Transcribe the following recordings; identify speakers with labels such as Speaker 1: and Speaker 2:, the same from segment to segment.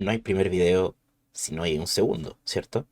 Speaker 1: No hay primer video si no hay un segundo, ¿cierto?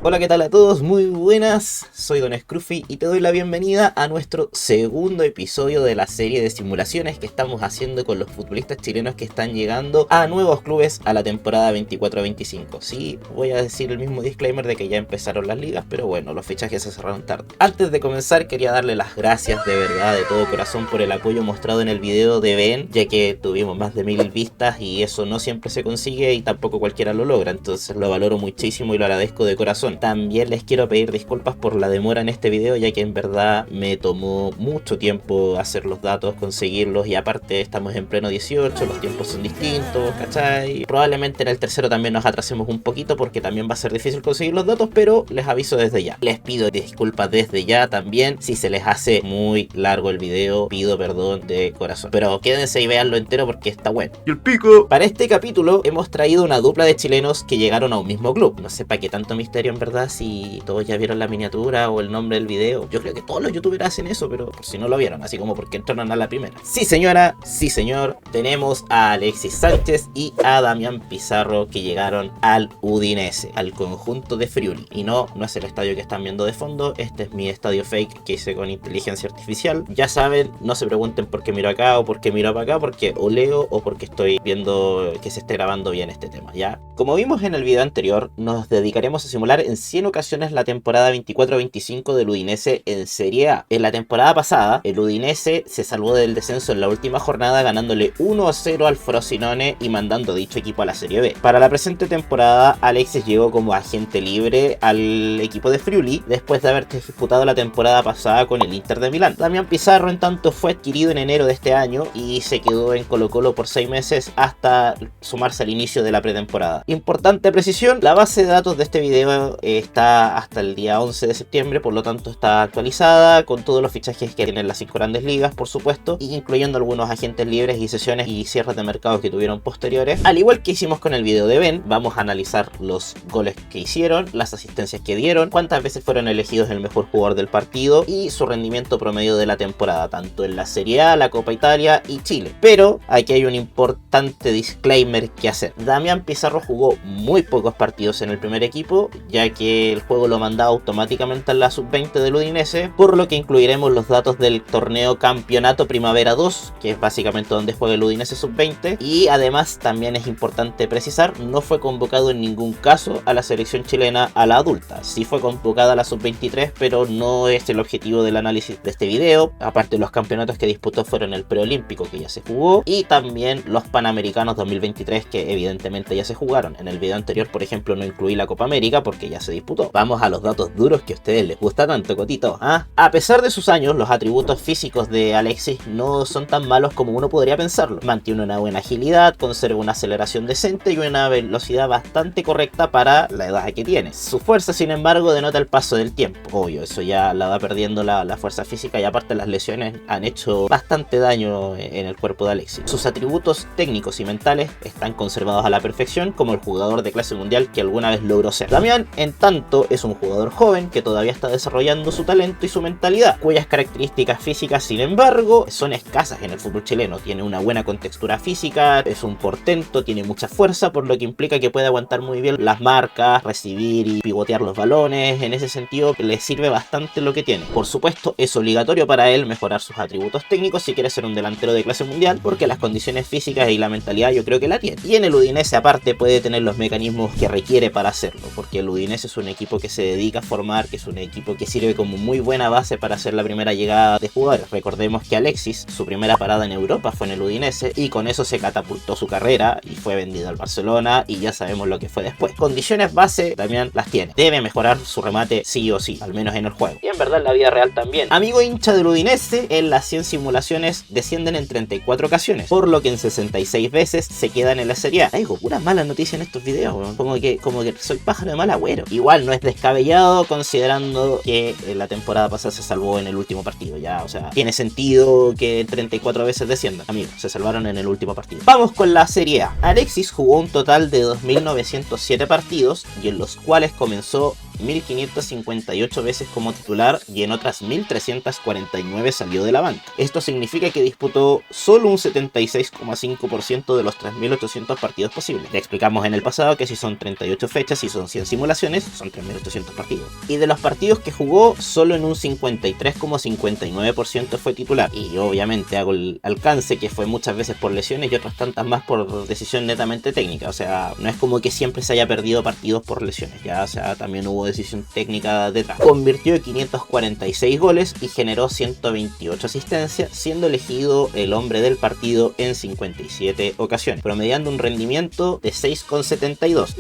Speaker 1: Hola, ¿qué tal a todos? Muy buenas, soy Don Scruffy y te doy la bienvenida a nuestro segundo episodio de la serie de simulaciones que estamos haciendo con los futbolistas chilenos que están llegando a nuevos clubes a la temporada 24-25. Sí, voy a decir el mismo disclaimer de que ya empezaron las ligas, pero bueno, los fichajes se cerraron tarde. Antes de comenzar quería darle las gracias de verdad, de todo corazón, por el apoyo mostrado en el video de Ben, ya que tuvimos más de 1000 vistas y eso no siempre se consigue y tampoco cualquiera lo logra, entonces lo valoro muchísimo y lo agradezco de corazón. También les quiero pedir disculpas por la demora en este video, ya que en verdad me tomó mucho tiempo hacer los datos, conseguirlos, y aparte estamos en pleno 18, los tiempos son distintos, ¿cachai? Probablemente en el tercero también nos atrasemos un poquito porque también va a ser difícil conseguir los datos, pero les aviso desde ya. Les pido disculpas desde ya también. Si se les hace muy largo el video, pido perdón de corazón. Pero quédense y véanlo entero porque está bueno.
Speaker 2: ¡Y el pico!
Speaker 1: Para este capítulo hemos traído una dupla de chilenos que llegaron a un mismo club. No sé para qué tanto misterio en verdad, si todos ya vieron la miniatura o el nombre del video. Yo creo que todos los youtubers hacen eso, pero por si no lo vieron, así como porque entraron a la primera. Sí señora, sí señor, tenemos a Alexis Sánchez y a Damián Pizarro que llegaron al Udinese, al conjunto de Friuli. Y no es el estadio que están viendo de fondo, este es mi estadio fake que hice con inteligencia artificial. Ya saben, no se pregunten por qué miro acá o por qué miro para acá, porque o leo o porque estoy viendo que se esté grabando bien este tema, ¿ya? Como vimos en el video anterior, nos dedicaremos a simular en 100 ocasiones la temporada 24-25 del Udinese en Serie A. En la temporada pasada, el Udinese se salvó del descenso en la última jornada, ganándole 1-0 al Frosinone y mandando dicho equipo a la Serie B. Para la presente temporada, Alexis llegó como agente libre al equipo de Friuli después de haber disputado la temporada pasada con el Inter de Milán. Damián Pizarro, en tanto, fue adquirido en enero de este año y se quedó en Colo-Colo por 6 meses hasta sumarse al inicio de la pretemporada. Importante precisión, la base de datos de este video está hasta el día 11 de septiembre, por lo tanto está actualizada con todos los fichajes que tienen las 5 grandes ligas, por supuesto, incluyendo algunos agentes libres y sesiones y cierres de mercado que tuvieron posteriores. Al igual que hicimos con el video de Ben, vamos a analizar los goles que hicieron, las asistencias que dieron, cuántas veces fueron elegidos el mejor jugador del partido y su rendimiento promedio de la temporada, tanto en la Serie A, la Copa Italia y Chile. Pero aquí hay un importante disclaimer que hacer. Damián Pizarro jugó muy pocos partidos en el primer equipo, ya que el juego lo mandaba automáticamente a la sub-20 del Udinese, por lo que incluiremos los datos del torneo Campeonato Primavera 2, que es básicamente donde juega el Udinese sub-20, y además también es importante precisar, no fue convocado en ningún caso a la selección chilena a la adulta. Sí fue convocada a la sub-23, pero no es el objetivo del análisis de este video. Aparte, los campeonatos que disputó fueron el preolímpico, que ya se jugó, y también los Panamericanos 2023, que evidentemente ya se jugaron. En el video anterior, por ejemplo, no incluí la Copa América porque ya se disputó. Vamos a los datos duros que a ustedes les gusta tanto, Cotito, ¿ah? A pesar de sus años, los atributos físicos de Alexis no son tan malos como uno podría pensarlo. Mantiene una buena agilidad, conserva una aceleración decente y una velocidad bastante correcta para la edad que tiene. Su fuerza, sin embargo, denota el paso del tiempo. Obvio, eso ya la va perdiendo la fuerza física, y aparte las lesiones han hecho bastante daño en el cuerpo de Alexis. Sus atributos técnicos y mentales están conservados a la perfección, como el jugador de clase mundial que alguna vez logró ser. Damián, en tanto, es un jugador joven que todavía está desarrollando su talento y su mentalidad, cuyas características físicas, sin embargo, son escasas en el fútbol chileno. Tiene una buena contextura física, es un portento, tiene mucha fuerza, por lo que implica que puede aguantar muy bien las marcas, recibir y pivotear los balones. En ese sentido, le sirve bastante lo que tiene. Por supuesto, es obligatorio para él mejorar sus atributos técnicos si quiere ser un delantero de clase mundial, porque las condiciones físicas y la mentalidad yo creo que la tiene. Y en el Udinese, aparte, puede tener los mecanismos que requiere para hacerlo, porque el Udinese es un equipo que se dedica a formar, que es un equipo que sirve como muy buena base para hacer la primera llegada de jugadores. Recordemos que Alexis, su primera parada en Europa fue en el Udinese, y con eso se catapultó su carrera y fue vendido al Barcelona, y ya sabemos lo que fue después. Condiciones base también las tiene. Debe mejorar su remate sí o sí, al menos en el juego. Y en verdad en la vida real también. Amigo hincha del Udinese, en las 100 simulaciones descienden en 34 ocasiones, por lo que en 66 veces se quedan en la Serie A. Traigo puras malas noticias en estos videos, weón. Como que soy pájaro de mal agüero. Igual no es descabellado considerando que la temporada pasada se salvó en el último partido, ya, o sea, tiene sentido que 34 veces desciendan. Amigos, se salvaron en el último partido. Vamos con la Serie A. Alexis jugó un total de 2.907 partidos y en los cuales comenzó 1.558 veces como titular y en otras 1.349 salió de la banca. Esto significa que disputó solo un 76,5% de los 3.800 partidos posibles. Ya explicamos en el pasado que si son 38 fechas y son 100 simulaciones, son 3.800 partidos. Y de los partidos que jugó, solo en un 53,59% fue titular. Y obviamente hago el alcance que fue muchas veces por lesiones y otras tantas más por decisión netamente técnica. O sea, no es como que siempre se haya perdido partidos por lesiones, ya, o sea, también hubo decisión técnica detrás. Convirtió 546 goles y generó 128 asistencias, siendo elegido el hombre del partido en 57 ocasiones, promediando un rendimiento de 6,72.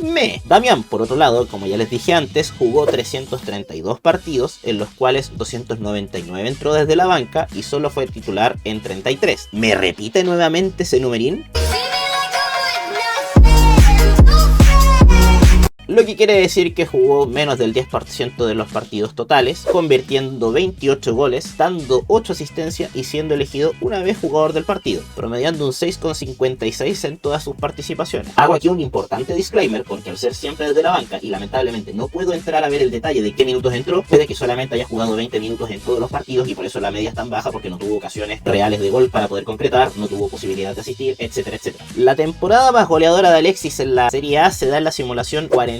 Speaker 1: Damián, por otro lado, como ya les dije antes, jugó 332 partidos, en los cuales 299 entró desde la banca y solo fue titular en 33. ¿Me repite nuevamente ese numerín? Lo que quiere decir que jugó menos del 10% de los partidos totales, convirtiendo 28 goles, dando 8 asistencias y siendo elegido una vez jugador del partido, promediando un 6,56 en todas sus participaciones. Hago aquí un importante disclaimer porque al ser siempre desde la banca y lamentablemente no puedo entrar a ver el detalle de qué minutos entró, puede que solamente haya jugado 20 minutos en todos los partidos y por eso la media es tan baja, porque no tuvo ocasiones reales de gol para poder concretar, no tuvo posibilidad de asistir, etcétera, etcétera. La temporada más goleadora de Alexis en la Serie A se da en la simulación 48,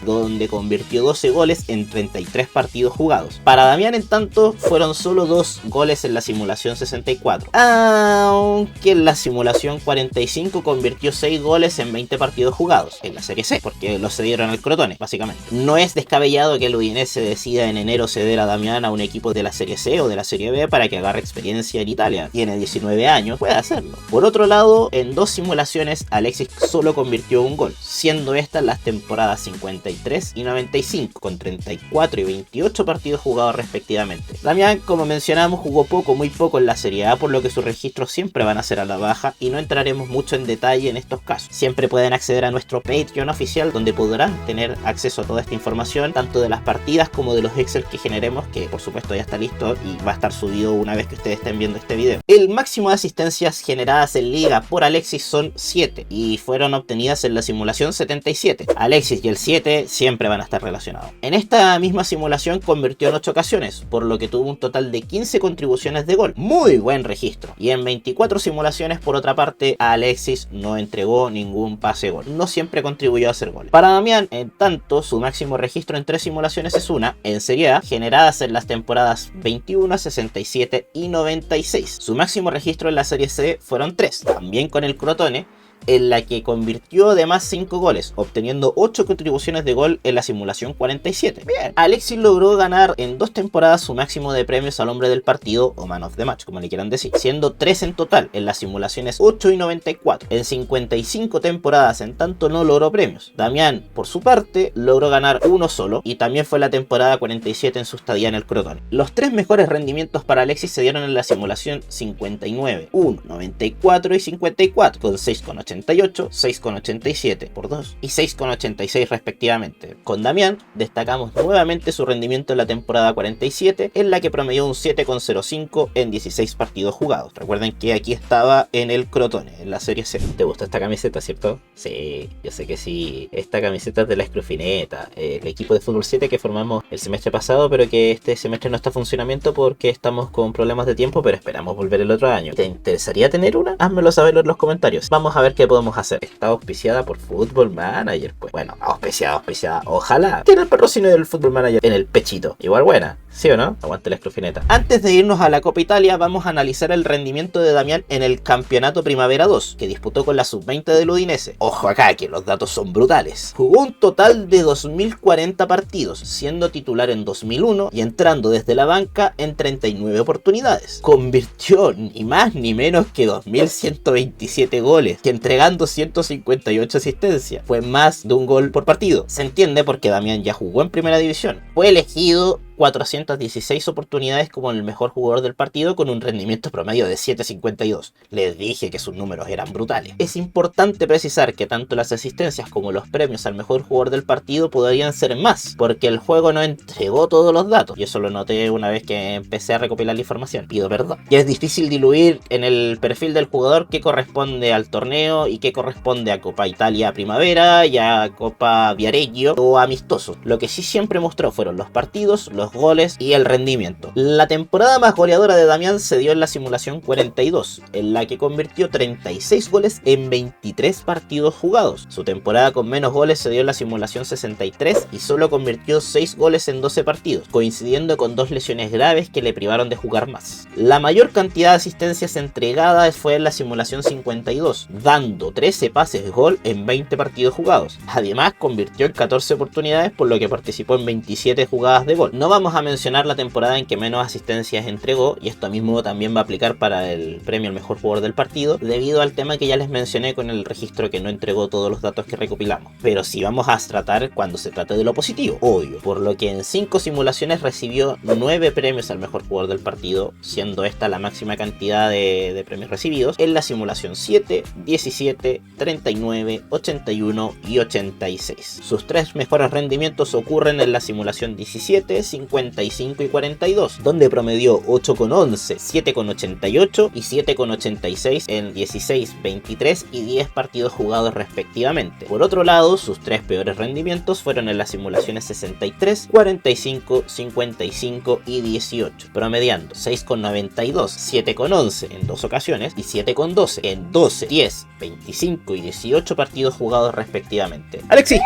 Speaker 1: donde convirtió 12 goles en 33 partidos jugados. Para Damián, en tanto, fueron solo 2 goles en la simulación 64, aunque en la simulación 45 convirtió 6 goles en 20 partidos jugados en la Serie C, porque lo cedieron al Crotone, básicamente. No es descabellado que el Udinese decida en enero ceder a Damián a un equipo de la Serie C o de la Serie B para que agarre experiencia en Italia. Tiene 19 años, puede hacerlo. Por otro lado, en 2 simulaciones Alexis solo convirtió un gol, siendo estas las temporadas 53 y 95, con 34 y 28 partidos jugados respectivamente. Damián, como mencionamos, jugó muy poco en la Serie A, por lo que sus registros siempre van a ser a la baja y no entraremos mucho en detalle en estos casos. Siempre pueden acceder a nuestro Patreon oficial, donde podrán tener acceso a toda esta información, tanto de las partidas como de los Excel que generemos, que por supuesto ya está listo y va a estar subido una vez que ustedes estén viendo este video. El máximo de asistencias generadas en liga por Alexis son 7 y fueron obtenidas en la simulación 77. Alexis y el 7 siempre van a estar relacionados. En esta misma simulación convirtió en 8 ocasiones, por lo que tuvo un total de 15 contribuciones de gol. Muy buen registro. Y en 24 simulaciones, por otra parte, Alexis no entregó ningún pase gol. No siempre contribuyó a hacer goles. Para Damián, en tanto, su máximo registro en 3 simulaciones es una, en Serie A, generadas en las temporadas 21, 67 y 96. Su máximo registro en la Serie C fueron 3, también con el Crotone, en la que convirtió además 5 goles, obteniendo 8 contribuciones de gol en la simulación 47. Bien, Alexis logró ganar en 2 temporadas su máximo de premios al hombre del partido, o man of the match, como le quieran decir, siendo 3 en total en las simulaciones 8 y 94. En 55 temporadas, en tanto, no logró premios. Damián, por su parte, logró ganar uno solo, y también fue la temporada 47 en su estadía en el Crotone. Los 3 mejores rendimientos para Alexis se dieron en la simulación 59, 1, 94 y 54, con 6,88, 6,87 por 2 y 6,86 respectivamente. Con Damián destacamos nuevamente su rendimiento en la temporada 47, en la que promedió un 7,05 en 16 partidos jugados. Recuerden que aquí estaba en el Crotone, en la Serie C. ¿Te gustó esta camiseta, cierto? Sí, yo sé que sí. Esta camiseta es de la Scrufineta, el equipo de fútbol 7 que formamos el semestre pasado, pero que este semestre no está en funcionamiento porque estamos con problemas de tiempo, pero esperamos volver el otro año. ¿Te interesaría tener una? Házmelo saber en los comentarios. Vamos a ver qué podemos hacer. Está auspiciada por Football Manager, pues. Bueno, auspiciada. Ojalá tiene el patrocinio del Football Manager en el pechito. Igual buena, ¿sí o no? Aguante la Scrufineta. Antes de irnos a la Copa Italia, vamos a analizar el rendimiento de Damián en el Campeonato Primavera 2, que disputó con la Sub-20 del Udinese. Ojo acá, que los datos son brutales. Jugó un total de 2040 partidos, siendo titular en 2001 y entrando desde la banca en 39 oportunidades. Convirtió ni más ni menos que 2127 goles, que entregando 158 asistencias. Fue más de un gol por partido. Se entiende porque Damián ya jugó en primera división. Fue elegido 416 oportunidades como el mejor jugador del partido con un rendimiento promedio de 7.52. Les dije que sus números eran brutales. Es importante precisar que tanto las asistencias como los premios al mejor jugador del partido podrían ser más, porque el juego no entregó todos los datos, y eso lo noté una vez que empecé a recopilar la información, pido perdón. Y es difícil diluir en el perfil del jugador qué corresponde al torneo y qué corresponde a Copa Italia Primavera y a Copa Viareggio o amistoso. Lo que sí siempre mostró fueron los partidos, los goles y el rendimiento. La temporada más goleadora de Damián se dio en la simulación 42, en la que convirtió 36 goles en 23 partidos jugados. Su temporada con menos goles se dio en la simulación 63 y solo convirtió 6 goles en 12 partidos, coincidiendo con 2 lesiones graves que le privaron de jugar más. La mayor cantidad de asistencias entregadas fue en la simulación 52, dando 13 pases de gol en 20 partidos jugados. Además, convirtió en 14 oportunidades, por lo que participó en 27 jugadas de gol. No vamos a mencionar la temporada en que menos asistencias entregó, y esto mismo también va a aplicar para el premio al mejor jugador del partido, debido al tema que ya les mencioné con el registro que no entregó todos los datos que recopilamos. Pero sí vamos a tratar cuando se trate de lo positivo, obvio, por lo que en 5 simulaciones recibió 9 premios al mejor jugador del partido, siendo esta la máxima cantidad de premios recibidos, en la simulación 7, 17, 39, 81 y 86. Sus 3 mejores rendimientos ocurren en la simulación 17, 55 y 42, donde promedió 8,11, 7,88 y 7,86 en 16, 23 y 10 partidos jugados respectivamente. Por otro lado, sus 3 peores rendimientos fueron en las simulaciones 63, 45, 55 y 18, promediando 6,92, 7,11 en 2 ocasiones y 7,12 en 12, 10, 25 y 18 partidos jugados respectivamente. ¡Alexis!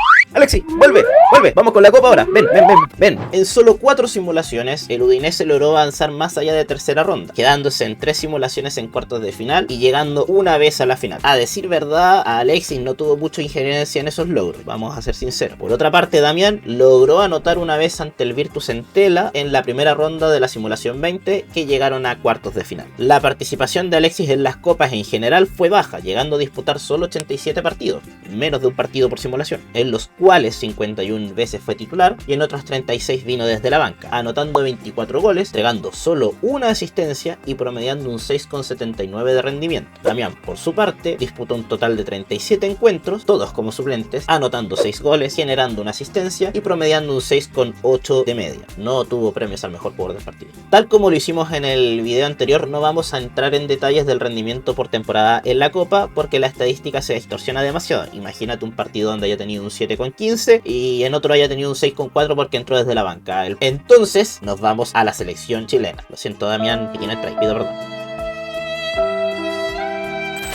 Speaker 1: ¡Vuelve! Vamos con la copa ahora. Ven. En solo 4 simulaciones, el Udinese logró avanzar más allá de tercera ronda, quedándose en 3 simulaciones en cuartos de final y llegando una vez a la final. A decir verdad, Alexis no tuvo mucha injerencia en esos logros, vamos a ser sinceros. Por otra parte, Damián logró anotar una vez ante el Virtus Entella en la primera ronda de la simulación 20, que llegaron a cuartos de final. La participación de Alexis en las copas en general fue baja, llegando a disputar solo 87 partidos, menos de un partido por simulación, en los cuales 51 veces fue titular y en otros 36 vino desde la banca, anotando 24 goles, entregando solo una asistencia y promediando un 6,79 de rendimiento. Damián, por su parte, disputó un total de 37 encuentros, todos como suplentes, anotando 6 goles, generando una asistencia y promediando un 6,8 de media. No tuvo premios al mejor jugador del partido. Tal como lo hicimos en el video anterior, no vamos a entrar en detalles del rendimiento por temporada en la Copa, porque la estadística se distorsiona demasiado. Imagínate un partido donde haya tenido un 7,15 y en otro haya tenido un 6,4 porque entró desde la banca. Entonces nos vamos a la selección chilena. Lo siento, Damián, pequeño strike, pido perdón.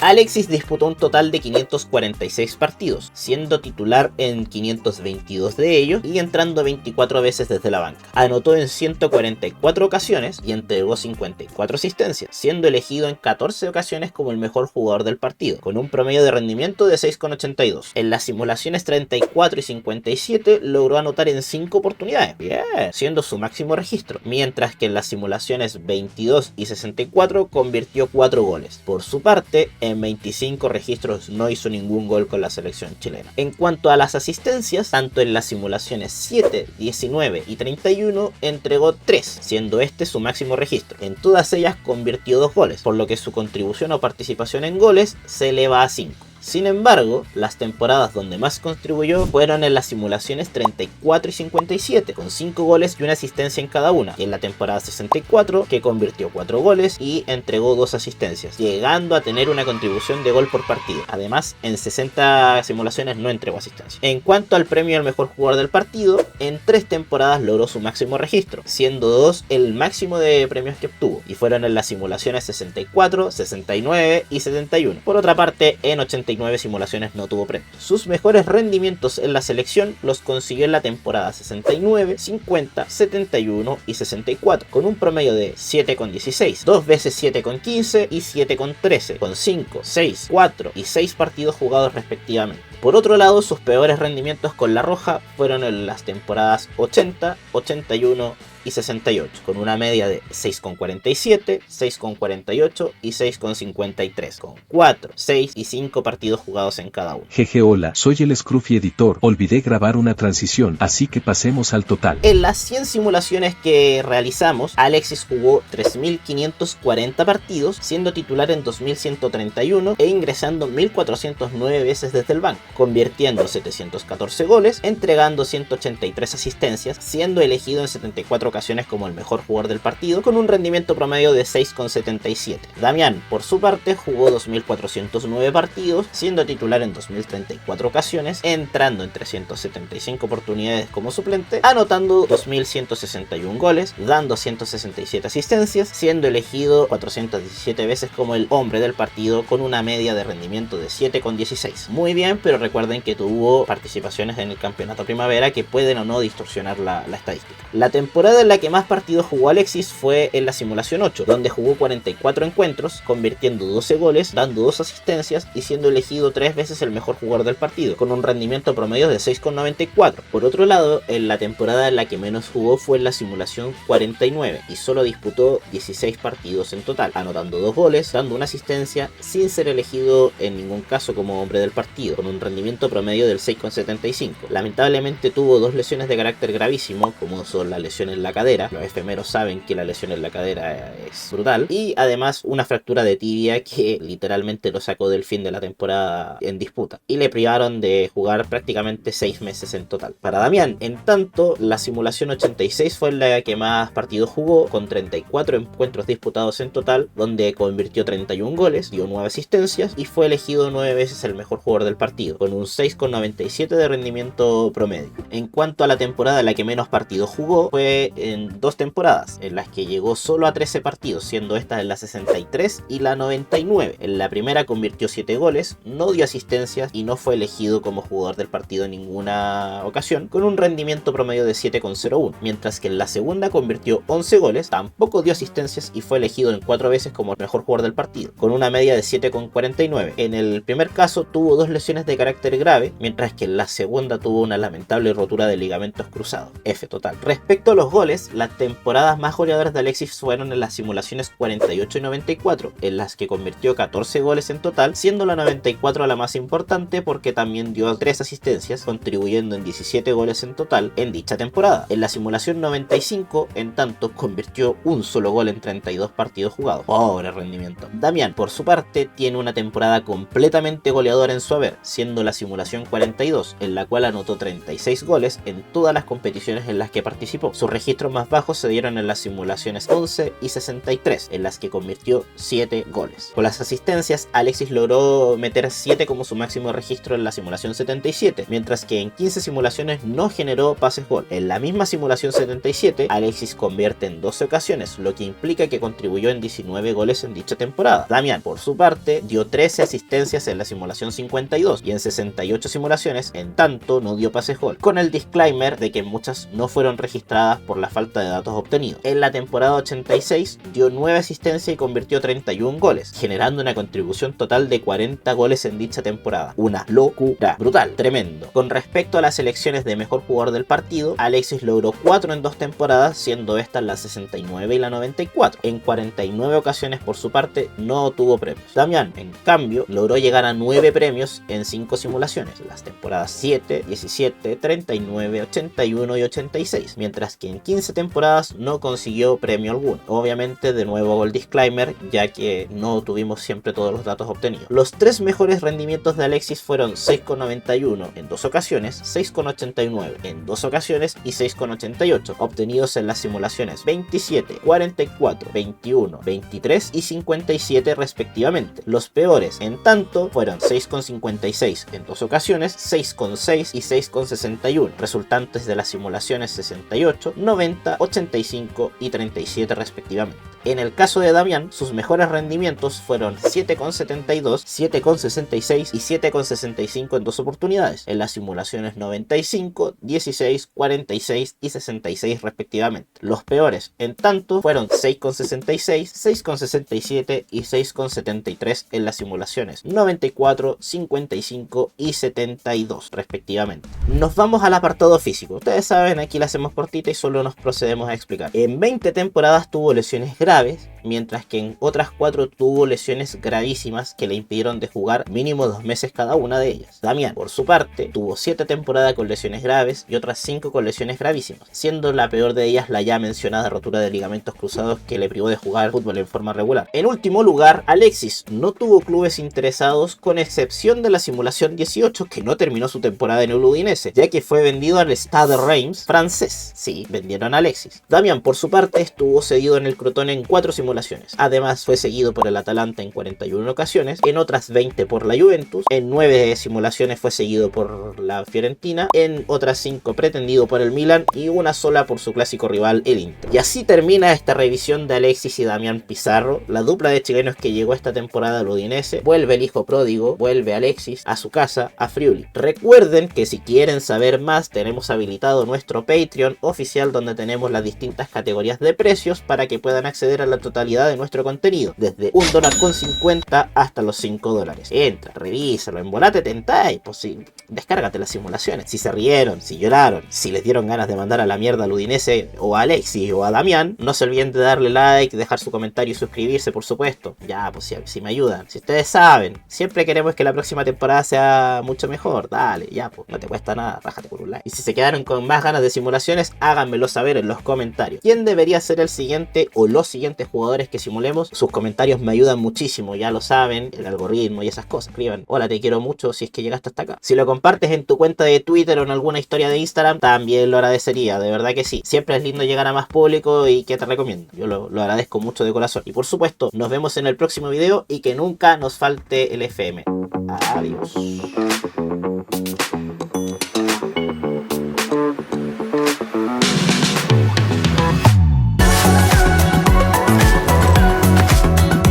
Speaker 1: Alexis disputó un total de 546 partidos, siendo titular en 522 de ellos y entrando 24 veces desde la banca. Anotó en 144 ocasiones y entregó 54 asistencias, siendo elegido en 14 ocasiones como el mejor jugador del partido, con un promedio de rendimiento de 6,82. En las simulaciones 34 y 57 logró anotar en 5 oportunidades, bien, siendo su máximo registro, mientras que en las simulaciones 22 y 64 convirtió 4 goles. Por su parte, en 25 registros no hizo ningún gol con la selección chilena. En cuanto a las asistencias, tanto en las simulaciones 7, 19 y 31 entregó 3, siendo este su máximo registro. En todas ellas convirtió 2 goles, por lo que su contribución o participación en goles se eleva a 5. Sin embargo, las temporadas donde más contribuyó fueron en las simulaciones 34 y 57, con 5 goles y una asistencia en cada una, y en la temporada 64, que convirtió 4 goles y entregó 2 asistencias, llegando a tener una contribución de gol por partido. Además, en 60 simulaciones no entregó asistencia. En cuanto al premio al mejor jugador del partido, en 3 temporadas logró su máximo registro, siendo 2 el máximo de premios que obtuvo, y fueron en las simulaciones 64, 69 y 71. Por otra parte, en 89 simulaciones no tuvo premios. Sus mejores rendimientos en la selección los consiguió en la temporada 69, 50, 71 y 64, con un promedio de 7,16, 2 veces 7,15 y 7,13, con 5, 6, 4 y 6 partidos jugados respectivamente. Por otro lado, sus peores rendimientos con la roja fueron en las temporadas 80, 81 y 68, con una media de 6,47, 6,48 y 6,53, con 4, 6 y 5 partidos jugados en cada uno.
Speaker 2: Jeje, hola, soy el Scruffy editor, olvidé grabar una transición, así que pasemos al total.
Speaker 1: En las 100 simulaciones que realizamos, Alexis jugó 3.540 partidos, siendo titular en 2.131 e ingresando 1.409 veces desde el banco, convirtiendo 714 goles, entregando 183 asistencias, siendo elegido en 74 ocasiones como el mejor jugador del partido, con un rendimiento promedio de 6,77. Damián, por su parte, jugó 2.409 partidos, siendo titular en 2.034 ocasiones, entrando en 375 oportunidades como suplente, anotando 2.161 goles, dando 167 asistencias, siendo elegido 417 veces como el hombre del partido, con una media de rendimiento de 7,16. Muy bien, pero recuerden que tuvo participaciones en el campeonato primavera que pueden o no distorsionar la estadística. La temporada en la que más partidos jugó Alexis fue en la simulación 8, donde jugó 44 encuentros, convirtiendo 12 goles, dando 2 asistencias y siendo elegido 3 veces el mejor jugador del partido, con un rendimiento promedio de 6,94. Por otro lado, en la temporada en la que menos jugó fue en la simulación 49 y solo disputó 16 partidos en total, anotando 2 goles, dando una asistencia, sin ser elegido en ningún caso como hombre del partido, con un rendimiento promedio del 6,75. Lamentablemente tuvo 2 lesiones de carácter gravísimo, como son la lesión en la cadera, los efemeros saben que la lesión en la cadera es brutal, y además una fractura de tibia que literalmente lo sacó del fin de la temporada en disputa, y le privaron de jugar prácticamente 6 meses en total. Para Damián, en tanto, la simulación 86 fue la que más partidos jugó, con 34 encuentros disputados en total, donde convirtió 31 goles, dio 9 asistencias y fue elegido 9 veces el mejor jugador del partido, con un 6,97 de rendimiento promedio. En cuanto a la temporada en la que menos partidos jugó, fue en 2 temporadas, en las que llegó solo a 13 partidos, siendo esta en la 63 y la 99. En la primera convirtió 7 goles, no dio asistencias y no fue elegido como jugador del partido en ninguna ocasión, con un rendimiento promedio de 7,01, mientras que en la segunda convirtió 11 goles, tampoco dio asistencias y fue elegido en 4 veces como el mejor jugador del partido, con una media de 7,49. En el primer caso tuvo 2 lesiones de carácter grave, mientras que en la segunda tuvo una lamentable rotura de ligamentos cruzados. F total. Respecto a los goles, las temporadas más goleadoras de Alexis fueron en las simulaciones 48 y 94, en las que convirtió 14 goles en total, siendo la 94 la más importante porque también dio 3 asistencias, contribuyendo en 17 goles en total en dicha temporada. En la simulación 95, en tanto, convirtió un solo gol en 32 partidos jugados. Pobre rendimiento. Damián, por su parte, tiene una temporada completamente goleadora en su haber, siendo la simulación 42, en la cual anotó 36 goles en todas las competiciones en las que participó. Sus registros más bajos se dieron en las simulaciones 11 y 63, en las que convirtió 7 goles. Con las asistencias, Alexis logró meter 7 como su máximo registro en la simulación 77, mientras que en 15 simulaciones no generó pases gol. En la misma simulación 77, Alexis convierte en 12 ocasiones, lo que implica que contribuyó en 19 goles en dicha temporada. Damián, por su parte, dio 13 asistencias en la simulación 52 y en 68 simulaciones, en tanto, no dio pases gol, con el disclaimer de que muchas no fueron registradas por la falta de datos obtenidos. En la temporada 86 dio 9 asistencias y convirtió 31 goles, generando una contribución total de 40 goles en dicha temporada. Una locura, brutal, tremendo. Con respecto a las elecciones de mejor jugador del partido, Alexis logró 4 en 2 temporadas, siendo estas la 69 y la 94. En 49 ocasiones por su parte no tuvo premios. Damián, en cambio, logró llegar a 9 premios en 5 simulaciones, las temporadas 7, 17, 39, 81 y 86, mientras que en 15 temporadas no consiguió premio alguno. Obviamente, de nuevo hago el disclaimer, ya que no tuvimos siempre todos los datos obtenidos. Los 3 mejores rendimientos de Alexis fueron 6,91 en 2 ocasiones, 6,89 en 2 ocasiones y 6,88, obtenidos en las simulaciones 27, 44, 21, 23 y 57 respectivamente. Los peores, en tanto, fueron 6,56 en 2 ocasiones, 6,6 y 6,61, resultantes de las simulaciones 68, 90, 85 y 37 respectivamente. En el caso de Damián, sus mejores rendimientos fueron 7,72, 7,66 y 7,65 en 2 oportunidades. En las simulaciones 95, 16, 46 y 66 respectivamente. Los peores en tanto fueron 6,66, 6,67 y 6,73 en las simulaciones 94, 55 y 72 respectivamente. Nos vamos al apartado físico. Ustedes saben, aquí la hacemos cortita y solo nos procedemos a explicar. En 20 temporadas tuvo lesiones graves, mientras que en otras 4 tuvo lesiones gravísimas que le impidieron de jugar mínimo 2 meses cada una de ellas. Damián, por su parte, tuvo 7 temporadas con lesiones graves y otras 5 con lesiones gravísimas, siendo la peor de ellas la ya mencionada rotura de ligamentos cruzados que le privó de jugar fútbol en forma regular. En último lugar, Alexis no tuvo clubes interesados con excepción de la simulación 18, que no terminó su temporada en el Udinese, ya que fue vendido al Stade Reims francés. Sí, vendieron a Alexis. Damián, por su parte, estuvo cedido en el Crotone en 4 simulaciones. Además, fue seguido por el Atalanta en 41 ocasiones, en otras 20 por la Juventus, en 9 simulaciones fue seguido por la Fiorentina, en otras 5 pretendido por el Milan y una sola por su clásico rival, el Inter. Y así termina esta revisión de Alexis y Damián Pizarro, la dupla de chilenos que llegó esta temporada al Udinese. Vuelve el hijo pródigo, vuelve Alexis a su casa, a Friuli. Recuerden que si quieren saber más, tenemos habilitado nuestro Patreon oficial, donde tenemos las distintas categorías de precios para que puedan acceder a la totalidad de nuestro contenido, desde $1,50 hasta los $5. Entra, revísalo, embolate, tentáis, pues sí, descárgate las simulaciones. Si se rieron, si lloraron, si les dieron ganas de mandar a la mierda al Udinese o a Alexis o a Damián, no se olviden de darle like, dejar su comentario y suscribirse, por supuesto. Ya, pues si me ayudan. Si ustedes saben, siempre queremos que la próxima temporada sea mucho mejor. Dale, ya, pues no te cuesta nada, rájate por un like. Y si se quedaron con más ganas de simulaciones, háganmelo saber en los comentarios. ¿Quién debería ser el siguiente o los siguientes jugadores que simulemos? Sus comentarios me ayudan muchísimo, ya lo saben, el algoritmo y esas cosas. Escriban, hola, te quiero mucho si es que llegaste hasta acá. Si lo compartes en tu cuenta de Twitter o en alguna historia de Instagram, también lo agradecería, de verdad que sí. Siempre es lindo llegar a más público y que te recomiendo. Yo lo agradezco mucho de corazón. Y por supuesto, nos vemos en el próximo video y que nunca nos falte el FM. Adiós.